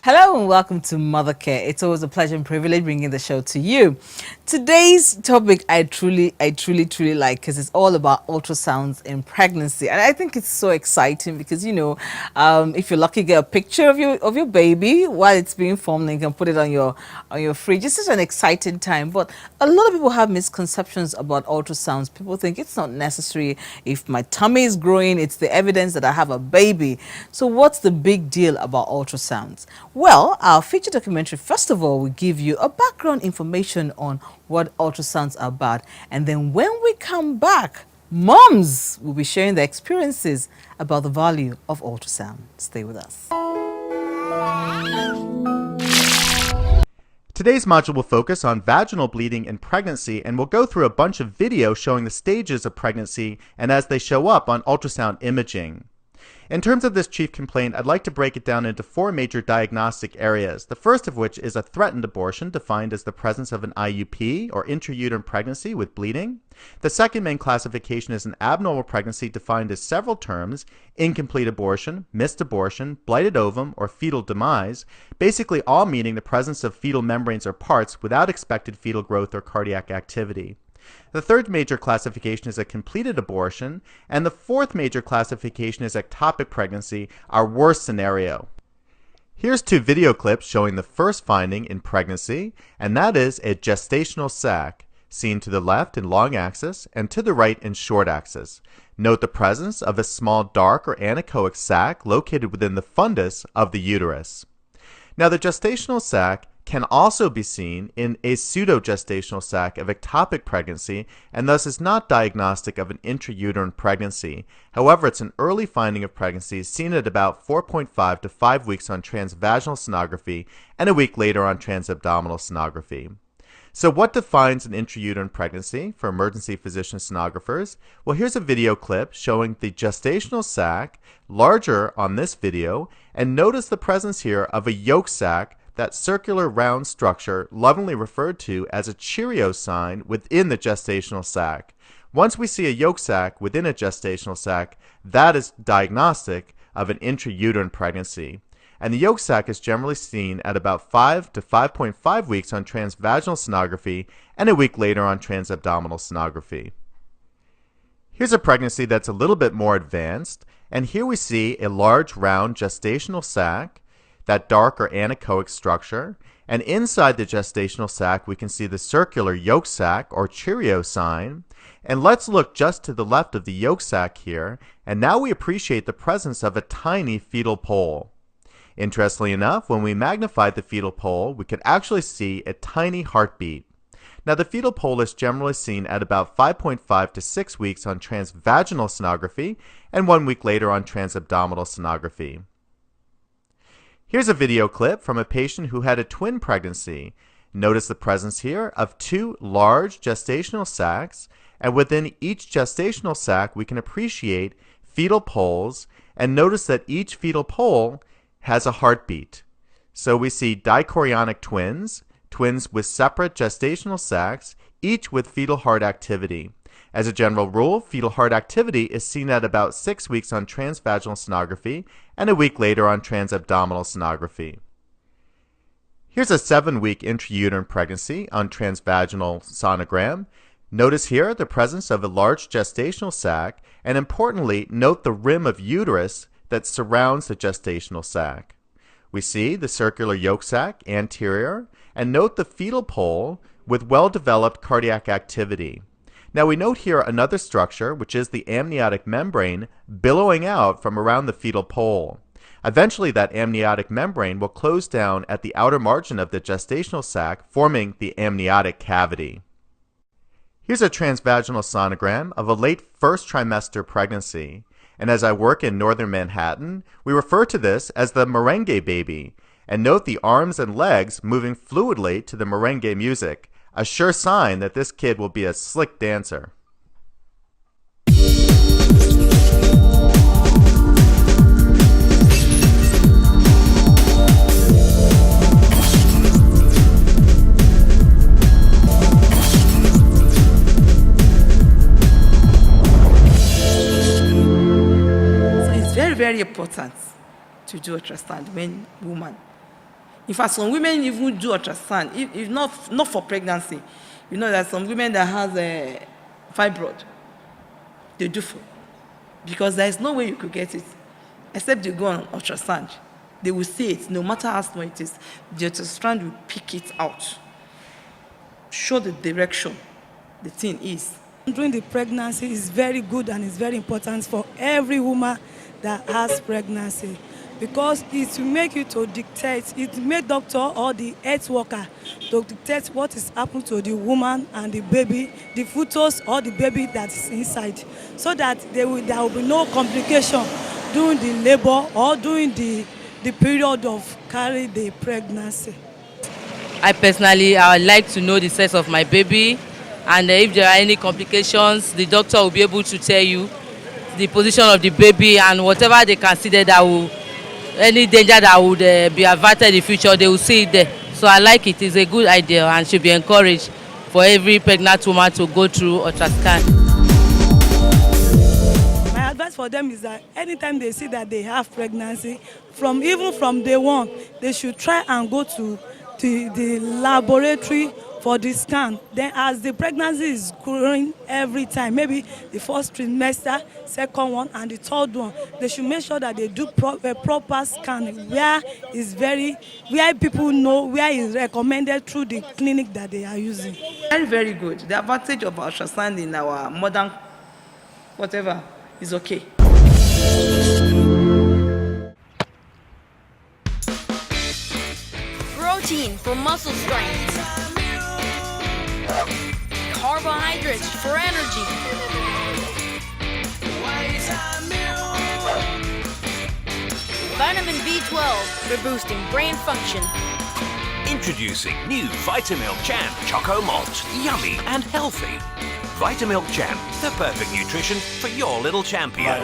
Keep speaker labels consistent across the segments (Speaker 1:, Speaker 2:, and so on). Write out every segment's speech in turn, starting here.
Speaker 1: Hello and welcome to Mother Care. It's always a pleasure and privilege bringing the show to you. Today's topic I truly like because it's all about ultrasounds in pregnancy, and I think it's so exciting because if you're lucky, get a picture of your baby while it's being formed, and you can put it on your fridge. It's such an exciting time, but a lot of people have misconceptions about ultrasounds. People think it's not necessary. If my tummy is growing, it's the evidence that I have a baby. So what's the big deal about ultrasounds? Well, our feature documentary, first of all, will give you a background information on what ultrasounds are about. And then when we come back, moms will be sharing their experiences about the value of ultrasound. Stay with us.
Speaker 2: Today's module will focus on vaginal bleeding in pregnancy, and we'll go through a bunch of video showing the stages of pregnancy and as they show up on ultrasound imaging. In terms of this chief complaint, I'd like to break it down into four major diagnostic areas, the first of which is a threatened abortion, defined as the presence of an IUP, or intrauterine pregnancy with bleeding. The second main classification is an abnormal pregnancy, defined as several terms: incomplete abortion, missed abortion, blighted ovum, or fetal demise, basically all meaning the presence of fetal membranes or parts without expected fetal growth or cardiac activity. The third major classification is a completed abortion, and the fourth major classification is ectopic pregnancy, our worst scenario. Here's two video clips showing the first finding in pregnancy, and that is a gestational sac, seen to the left in long axis and to the right in short axis. Note the presence of a small dark or anechoic sac located within the fundus of the uterus. Now, the gestational sac can also be seen in a pseudogestational sac of ectopic pregnancy, and thus is not diagnostic of an intrauterine pregnancy. However, it's an early finding of pregnancy seen at about 4.5 to 5 weeks on transvaginal sonography and a week later on transabdominal sonography. So what defines an intrauterine pregnancy for emergency physician sonographers? Well, here's a video clip showing the gestational sac, larger on this video, and notice the presence here of a yolk sac, that circular round structure lovingly referred to as a Cheerio sign within the gestational sac. Once we see a yolk sac within a gestational sac, that is diagnostic of an intrauterine pregnancy. And the yolk sac is generally seen at about 5 to 5.5 weeks on transvaginal sonography and a week later on transabdominal sonography. Here's a pregnancy that's a little bit more advanced, and here we see a large round gestational sac, that dark or anechoic structure, and inside the gestational sac we can see the circular yolk sac or Cheerio sign. And let's look just to the left of the yolk sac here, and now we appreciate the presence of a tiny fetal pole. Interestingly enough, when we magnify the fetal pole, we can actually see a tiny heartbeat. Now, the fetal pole is generally seen at about 5.5 to 6 weeks on transvaginal sonography and 1 week later on transabdominal sonography. Here's a video clip from a patient who had a twin pregnancy. Notice the presence here of two large gestational sacs, and within each gestational sac we can appreciate fetal poles, and notice that each fetal pole has a heartbeat. So we see dichorionic twins, twins with separate gestational sacs, each with fetal heart activity. As a general rule, fetal heart activity is seen at about 6 weeks on transvaginal sonography and a week later on transabdominal sonography. Here's a 7-week intrauterine pregnancy on transvaginal sonogram. Notice here the presence of a large gestational sac, and importantly, note the rim of uterus that surrounds the gestational sac. We see the circular yolk sac anterior, and note the fetal pole with well-developed cardiac activity. Now we note here another structure, which is the amniotic membrane billowing out from around the fetal pole. Eventually that amniotic membrane will close down at the outer margin of the gestational sac, forming the amniotic cavity. Here's a transvaginal sonogram of a late first trimester pregnancy. And as I work in northern Manhattan, we refer to this as the merengue baby. And note the arms and legs moving fluidly to the merengue music, a sure sign that this kid will be a slick dancer.
Speaker 1: So it's very, very important to do ultrasound when woman
Speaker 3: In fact, some women even do ultrasound, if not for pregnancy. You know that some women that has a fibroid, they do for, because there is no way you could get it, except you go on ultrasound. They will see it, no matter how small it is. The ultrasound will pick it out, show the direction the thing is.
Speaker 4: During the pregnancy is very good and it's very important for every woman that has pregnancy, because it will make you to dictate, it will make doctor or the health worker to dictate what is happening to the woman and the baby, the fetus or the baby that is inside, so that there will be no complication during the labor or during the period of carry the pregnancy.
Speaker 5: I would like to know the sex of my baby, and if there are any complications, the doctor will be able to tell you the position of the baby, and whatever they consider that will, any danger that would be averted in the future, they will see it there. So I like it. It's a good idea and should be encouraged for every pregnant woman to go through ultrasound.
Speaker 4: My advice for them is that anytime they see that they have pregnancy, even from day one, they should try and go to the laboratory for the scan. Then as the pregnancy is growing every time, maybe the first trimester, second one, and the third one, they should make sure that they do a proper scan where people know where is recommended through the clinic that they are using.
Speaker 3: Very, very good. The advantage of ultrasound in our modern whatever is okay.
Speaker 6: Protein for muscle strength. Carbohydrates for energy. Vitamin B12 for boosting brain function.
Speaker 7: Introducing new Vitamilk Champ Choco Malt. Yummy and healthy. Vitamilk Champ, the perfect nutrition for your little champion.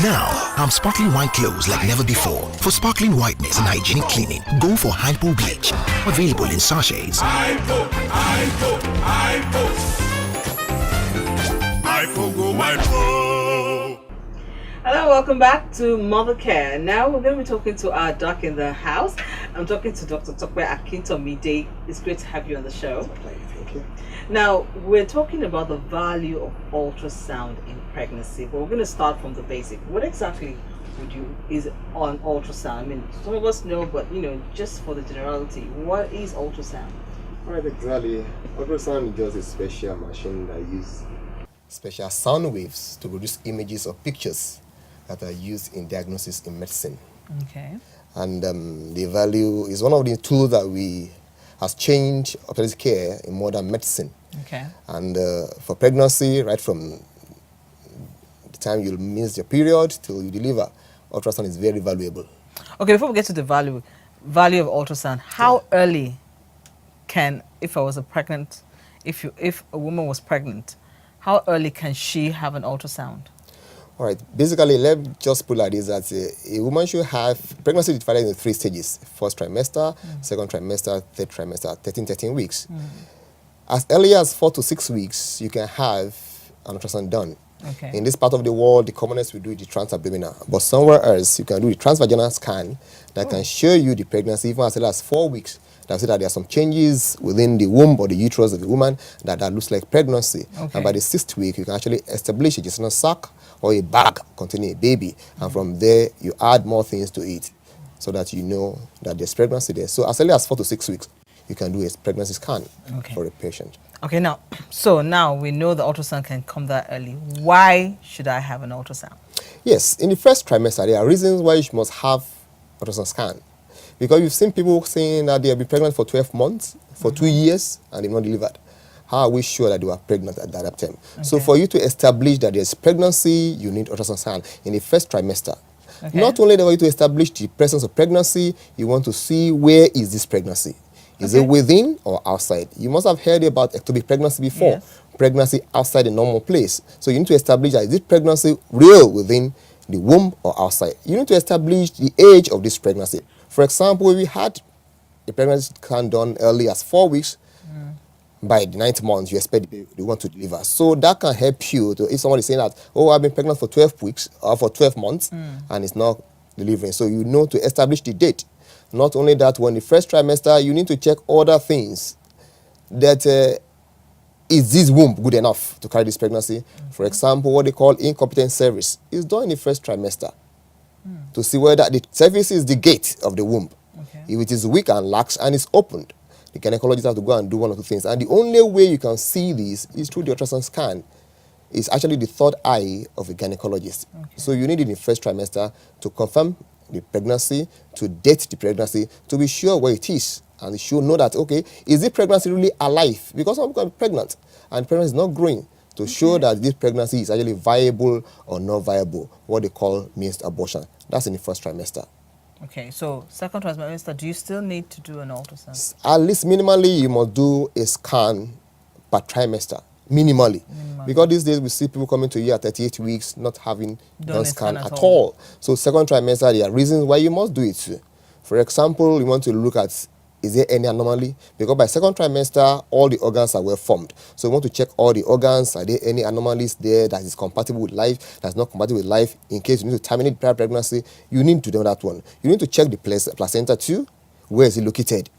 Speaker 8: Now, I'm sparkling white clothes like never before. For sparkling whiteness and hygienic cleaning, go for Hypo Bleach. Available in sachets.
Speaker 9: Hypo go Hypo.
Speaker 1: Hello, welcome back to Mother Care. Now we're going to be talking to our doc in the house. I'm talking to Dr. Tokwe Akintomide. It's great to have you on the show.
Speaker 10: Thank you.
Speaker 1: Now, we're talking about the value of ultrasound in pregnancy, but we're going to start from the basic. What exactly is on ultrasound? I mean, some of us know, but just for the generality, what is ultrasound?
Speaker 10: Right, exactly. Ultrasound is just a special machine that uses special sound waves to produce images or pictures that are used in diagnosis in medicine.
Speaker 1: Okay.
Speaker 10: And the value is one of the tools that has changed obstetric care in modern medicine.
Speaker 1: Okay.
Speaker 10: And for pregnancy, right from the time you miss your period till you deliver, ultrasound is very valuable.
Speaker 1: Okay, before we get to the value of ultrasound, how early if a woman was pregnant, how early can she have an ultrasound?
Speaker 10: All right. Basically, let's just put it like this, that a woman should have pregnancy divided into 3 stages. First trimester, second trimester, third trimester, 13 weeks. As early as 4 to 6 weeks, you can have an ultrasound done.
Speaker 1: Okay.
Speaker 10: In this part of the world, the commonest we do the transabdominal. But somewhere else, you can do the transvaginal scan that can show you the pregnancy even as early as 4 weeks. That say that there are some changes within the womb or the uterus of the woman that looks like pregnancy.
Speaker 1: Okay.
Speaker 10: And by the 6th week, you can actually establish a gestational sac or a bag containing a baby. And from there, you add more things to it so that you know that there's pregnancy there. So as early as 4 to 6 weeks, you can do a pregnancy scan for a patient.
Speaker 1: Okay, now we know the ultrasound can come that early. Why should I have an ultrasound?
Speaker 10: Yes, in the first trimester, there are reasons why you must have ultrasound scan. Because you've seen people saying that they have been pregnant for 12 months, for 2 years, and they've not delivered. How are we sure that they were pregnant at that time? Okay. So for you to establish that there's pregnancy, you need ultrasound scan in the first trimester. Okay. Not only for you to establish the presence of pregnancy, you want to see where is this pregnancy. Is it within or outside? You must have heard about ectopic pregnancy before. Yes. Pregnancy outside the normal place. So you need to establish that is this pregnancy real within the womb or outside. You need to establish the age of this pregnancy. For example, if we had a pregnancy scan done early as 4 weeks, by the 9th month, you expect the want to deliver. So that can help you to, if somebody is saying that, oh, I've been pregnant for 12 weeks or for 12 months and it's not delivering. So you know to establish the date. Not only that, when the first trimester, you need to check other things. That is this womb good enough to carry this pregnancy? For example, what they call incompetent cervix is done in the first trimester to see whether the cervix is the gate of the womb. If it is weak and lax and it's opened, the gynecologist has to go and do one of the things. And the only way you can see this is through the ultrasound scan. It's actually the third eye of a gynecologist. So you need it in the first trimester to confirm the pregnancy, to date the pregnancy, to be sure where it is. And you should know that, okay, is the pregnancy really alive? Because some people are pregnant and pregnancy is not growing. To show that this pregnancy is actually viable or not viable, what they call missed abortion. That's in the first trimester.
Speaker 1: Okay, so second trimester, do you still need to do an ultrasound?
Speaker 10: At least minimally, you must do a scan per trimester. Minimally. Because these days we see people coming to you at 38 weeks not having done scan at all. So second trimester, there are reasons why you must do it. For example, you want to look at, is there any anomaly? Because by second trimester, all the organs are well formed. So you want to check all the organs. Are there any anomalies there that is compatible with life, that's not compatible with life? In case you need to terminate prior pregnancy, you need to do that one. You need to check the placenta too. Where is it located?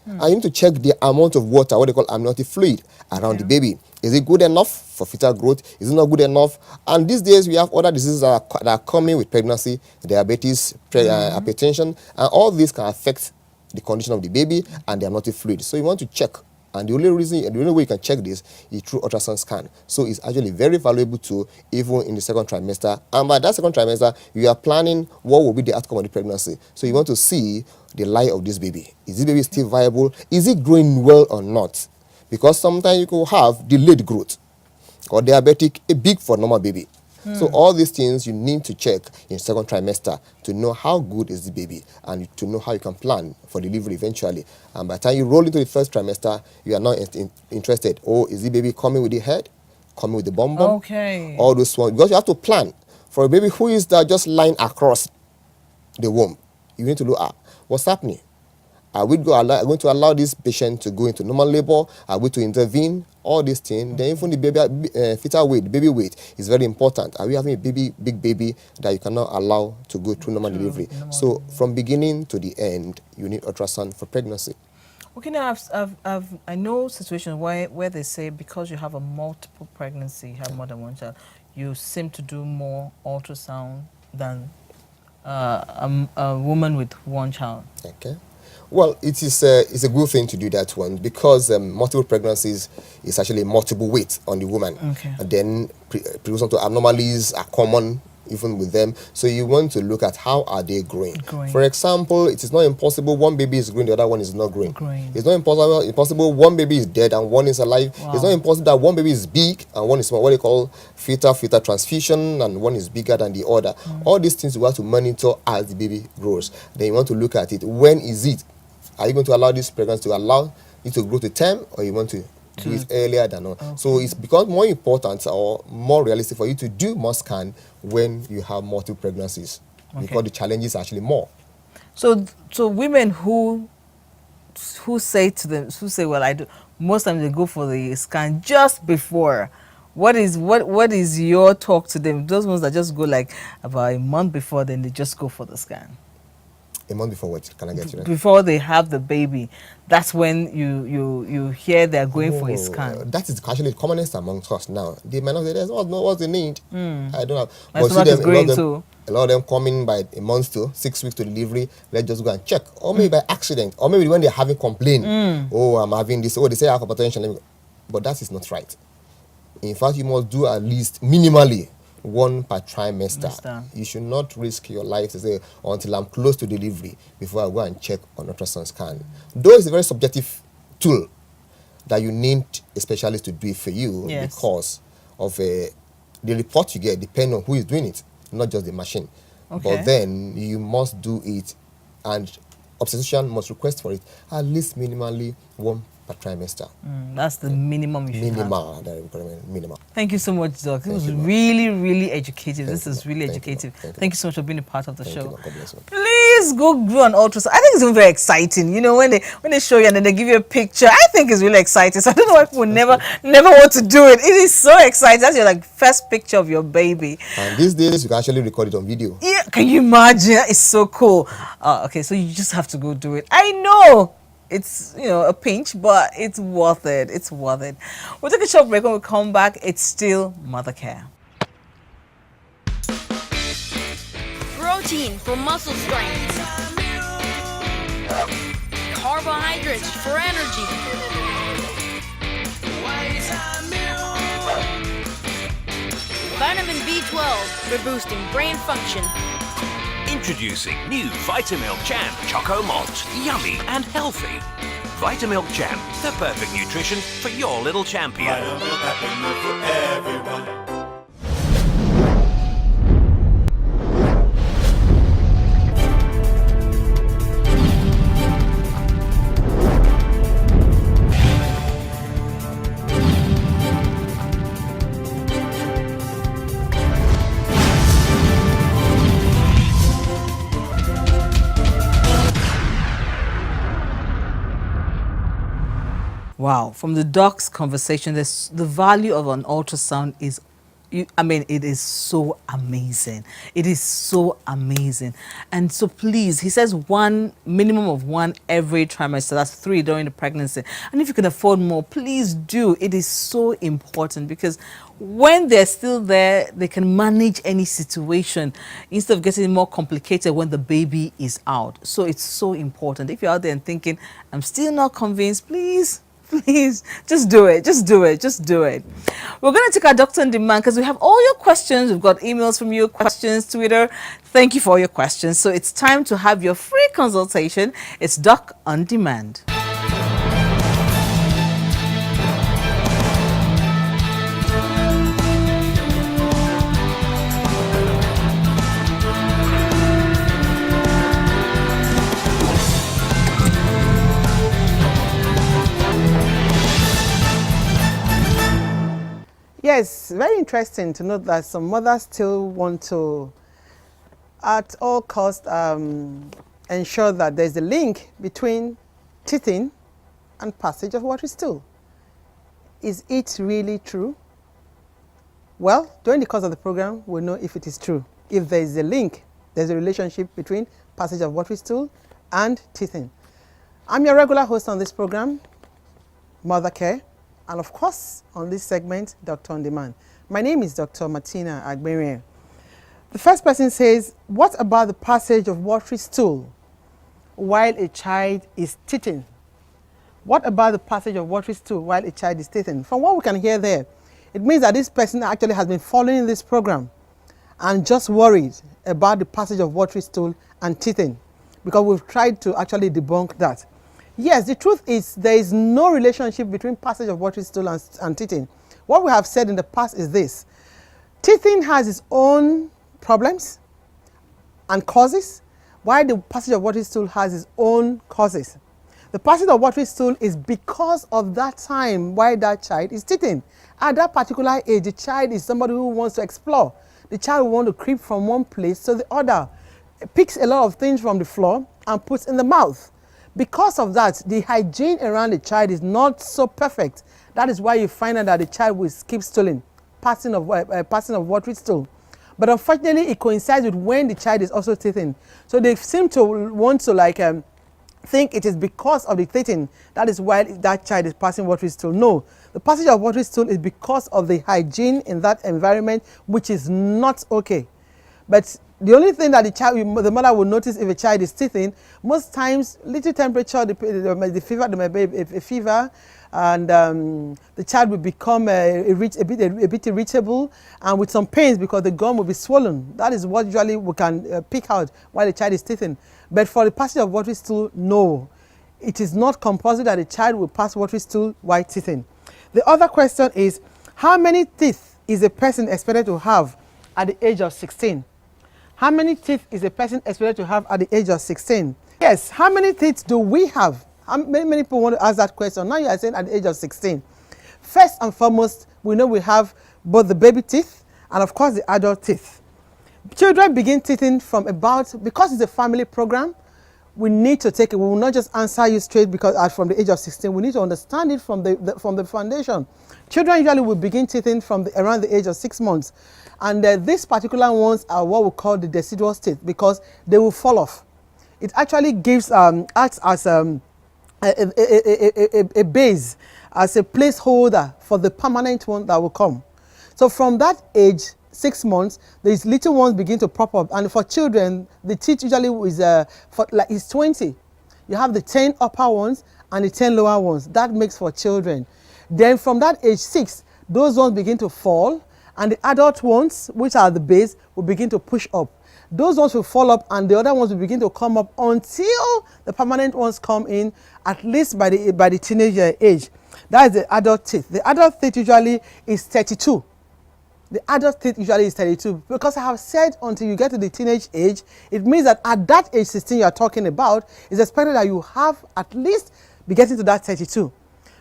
Speaker 10: And you need to check the amount of water, what they call amniotic fluid, around the baby. Is it good enough for fetal growth? Is it not good enough? And these days, we have other diseases that are coming with pregnancy, diabetes, hypertension, and all these can affect the condition of the baby and the amniotic fluid. So you want to check. And the only way you can check this is through ultrasound scan. So it's actually very valuable too, even in the second trimester. And by that second trimester, you are planning what will be the outcome of the pregnancy. So you want to see the life of this baby. Is this baby still viable? Is it growing well or not? Because sometimes you could have delayed growth or diabetic, a big for normal baby. So all these things you need to check in second trimester to know how good is the baby and to know how you can plan for delivery eventually. And by the time you roll into the first trimester, you are not interested. Oh, is the baby coming with the head? Coming with the bum bum?
Speaker 1: Okay.
Speaker 10: All those ones. Because you have to plan. For a baby who is just lying across the womb, you need to look at what's happening. Are we going to allow this patient to go into normal labor? Are we to intervene? All these things. Then even the baby fetal weight, the baby weight is very important. Are we having a big baby that you cannot allow to go through normal delivery? So from beginning to the end, you need ultrasound for pregnancy.
Speaker 1: Okay, now I know situations where they say because you have a multiple pregnancy, you have more than one child, you seem to do more ultrasound than a woman with one child. Okay.
Speaker 10: Well, it's a good thing to do that one because multiple pregnancies is actually multiple weight on the woman. Okay. And then predisposition to abnormalities are common even with them. So you want to look at how are they growing. For example, it is not impossible one baby is growing, the other one is not growing. It's not impossible one baby is dead and one is alive. Wow. It's not impossible that one baby is big and one is small, what they call fetal transfusion, and one is bigger than the other. All these things you have to monitor as the baby grows. Then you want to look at it. When is it? Are you going to allow this pregnancy to allow it to grow to term, or you want to do it earlier than not? Okay. So it's becomes more important or more realistic for you to do more scan when you have multiple pregnancies, because the challenges are actually more.
Speaker 1: So women who say well, I do, most times they go for the scan just before. What is your talk to them? Those ones that just go like about a month before, then they just go for the scan.
Speaker 10: A month before what? Can I get you?
Speaker 1: Before they have the baby, that's when you hear they're going for a scan.
Speaker 10: That is actually the commonest amongst us now. They might not say, "There's what's the need." I don't know.
Speaker 1: My stomach is growing too.
Speaker 10: A lot of them coming by a month to 6 weeks to delivery. Let's just go and check, or maybe by accident, or maybe when they're having complaint. Oh, I'm having this. Oh, they say I have hypertension. But that is not right. In fact, you must do at least minimally one per trimester. You should not risk your life to say until I'm close to delivery before I go and check on ultrasound scan. Though it's a very subjective tool that you need a specialist to do it for you, because of the report you get depends on who is doing it, not just the machine. Okay. But then you must do it, and obstetrician must request for it at least minimally one per trimester.
Speaker 1: That's the minimum you should have.
Speaker 10: Minimal, the requirement, minimal.
Speaker 1: Thank you so much, Doc. It was
Speaker 10: you,
Speaker 1: really, really educative. This is really
Speaker 10: Thank you,
Speaker 1: educative.
Speaker 10: ma'am.
Speaker 1: Thank you so much for being a part of the
Speaker 10: Thank
Speaker 1: show.
Speaker 10: you, ma'am. God bless you.
Speaker 1: Please go do an ultrasound. I think it's even very exciting. You know, when they show you and then they give you a picture, I think it's really exciting. So I don't know why people never want to do it. It is so exciting. That's your like first picture of your baby.
Speaker 10: And these days, you can actually record it on video.
Speaker 1: Yeah, can you imagine? It's so cool. Okay, so you just have to go do it. I know it's, you know, a pinch, but it's worth it. It's worth it. We'll take a short break. When we come back, it's still Mother Care.
Speaker 6: Protein for muscle strength. Carbohydrates for energy. Vitamin B12 for boosting brain function.
Speaker 7: Introducing new Vitamilk Jam Choco Malt. Yummy and healthy. Vitamilk Jam, the perfect nutrition for your little champion.
Speaker 9: Vitamilk happiness for everyone.
Speaker 1: Wow, from the doc's conversation, the value of an ultrasound is, it is so amazing. It is so amazing. And so please, he says one minimum of one every trimester. That's 3 during the pregnancy. And if you can afford more, please do. It is so important because when they're still there, they can manage any situation instead of getting more complicated when the baby is out. So it's so important. If you're out there and thinking, I'm still not convinced, please, just do it. Just do it. Just do it. We're going to take our Doctor on Demand because we have all your questions. We've got emails from you, questions, Twitter. Thank you for all your questions. So it's time to have your free consultation. It's Doc on Demand.
Speaker 11: Yes, very interesting to note that some mothers still want to, at all costs, ensure that there's a link between teething and passage of watery stool. Is it really true? Well, during the course of the program, we'll know if it is true. If there is a link, there's a relationship between passage of watery stool and teething. I'm your regular host on this program, Mother Care. And of course, on this segment, Doctor on Demand. My name is Dr. Martina Agberie. The first person says, what about the passage of watery stool while a child is teething? What about the passage of watery stool while a child is teething? From what we can hear there, it means that this person actually has been following this program and just worried about the passage of watery stool and teething, because we've tried to actually debunk that. Yes, the truth is there is no relationship between passage of watery stool and teething. What we have said in the past is this. Teething has its own problems and causes, while the passage of watery stool has its own causes. The passage of watery stool is because of that time while that child is teething. At that particular age, the child is somebody who wants to explore. The child will want to creep from one place to the other, picks a lot of things from the floor and puts in the mouth. Because of that, the hygiene around the child is not so perfect. That is why you find out that the child will keep stooling, passing of watery stool. But unfortunately, it coincides with when the child is also teething. So they seem to want to think it is because of the teething that is why that child is passing watery stool. No, the passage of watery stool is because of the hygiene in that environment, which is not okay. But the only thing that the mother will notice if a child is teething, most times little temperature, the fever, there may be a fever, and the child will become a bit irritable and with some pains because the gum will be swollen. That is what usually we can pick out while the child is teething. But for the passage of watery stool, no. It is not compulsory that the child will pass watery stool while teething. The other question is, how many teeth is a person expected to have at the age of 16? How many teeth is a person expected to have at the age of 16? Yes, how many teeth do we have Many people want to ask that question. Now you are saying at the age of 16. First and foremost, we know we have both the baby teeth and of course the adult teeth. Children begin teething from about, because it's a family program, we need to take it. We will not just answer you straight because from the age of 16. We need to understand it from the foundation. Children usually will begin teething from around the age of 6 months. And these particular ones are what we call the deciduous teeth because they will fall off. It actually gives, acts as a base, as a placeholder for the permanent one that will come. So from that age, 6 months, these little ones begin to pop up. And for children, the teeth usually is 20. You have the 10 upper ones and the 10 lower ones. That makes for children. Then from that age 6, those ones begin to fall. And the adult ones, which are the base, will begin to push up. Those ones will fall up and the other ones will begin to come up until the permanent ones come in, at least by the teenager age. That is the adult teeth. The adult teeth usually is 32. The adult teeth usually is 32. Because I have said until you get to the teenage age, it means that at that age 16 you are talking about, it's expected that you have at least be getting to that 32.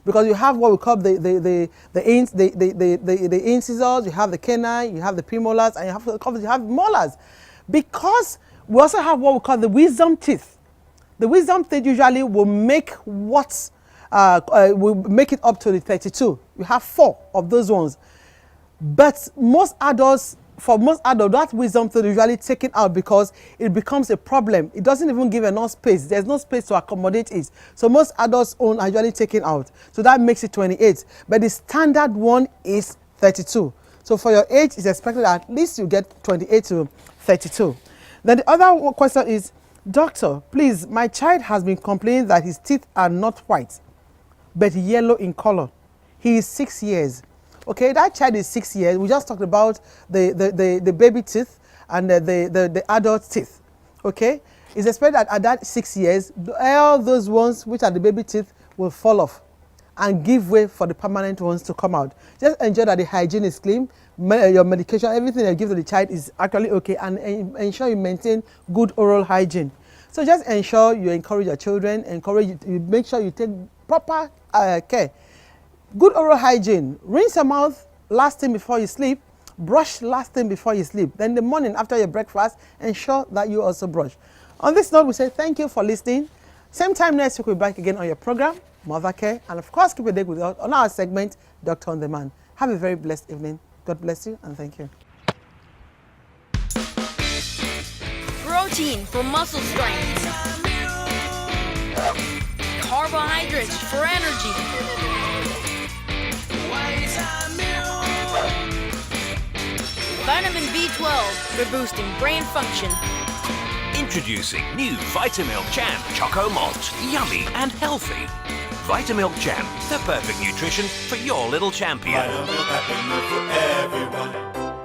Speaker 11: Because you have what we call the incisors, you have the canine, you have the premolars, and you have molars. Because we also have what we call the wisdom teeth. The wisdom teeth usually will make will make it up to the 32. You have 4 of those ones. But for most adults, that wisdom teeth is usually taken out because it becomes a problem. It doesn't even give enough space. There's no space to accommodate it. So most adults' own are usually taken out. So that makes it 28. But the standard one is 32. So for your age, it's expected that at least you get 28 to 32. Then the other question is, doctor, please, my child has been complaining that his teeth are not white, but yellow in color. He is 6 years. Okay, that child is 6 years. We just talked about the baby teeth and the adult teeth. Okay, it's expected that at that 6 years, all those ones which are the baby teeth will fall off and give way for the permanent ones to come out. Just ensure that the hygiene is clean, your medication, everything you give to the child is actually okay, and ensure you maintain good oral hygiene. So just ensure you encourage your children, you make sure you take proper care. Good oral hygiene. Rinse your mouth last thing before you sleep. Brush last thing before you sleep. Then in the morning after your breakfast, ensure that you also brush. On this note, we say thank you for listening. Same time next week, we'll be back again on your program, Mother Care. And of course, keep a date with us on our segment, Doctor on Demand. Have a very blessed evening. God bless you and thank you.
Speaker 6: Protein for muscle strength. Carbohydrates for energy. Vitamin B12 for boosting brain function.
Speaker 7: Introducing new Vitamilk Jam Choco Malt. Yummy and healthy. Vitamilk Jam, the perfect nutrition for your little champion.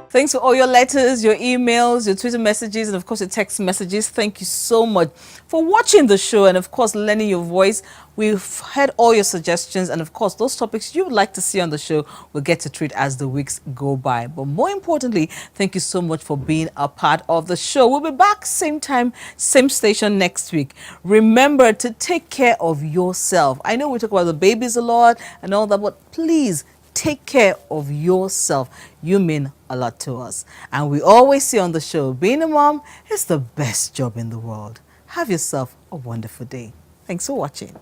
Speaker 1: Thanks for all your letters, your emails, your Twitter messages, and of course your text messages. Thank you so much for watching the show and of course lending your voice. We've heard all your suggestions and of course those topics you would like to see on the show we'll get to treat as the weeks go by. But more importantly, thank you so much for being a part of the show. We'll be back same time, same station next week. Remember to take care of yourself. I know we talk about the babies a lot and all that, but please take care of yourself. You mean a lot to us. And we always say on the show, being a mom is the best job in the world. Have yourself a wonderful day. Thanks for watching.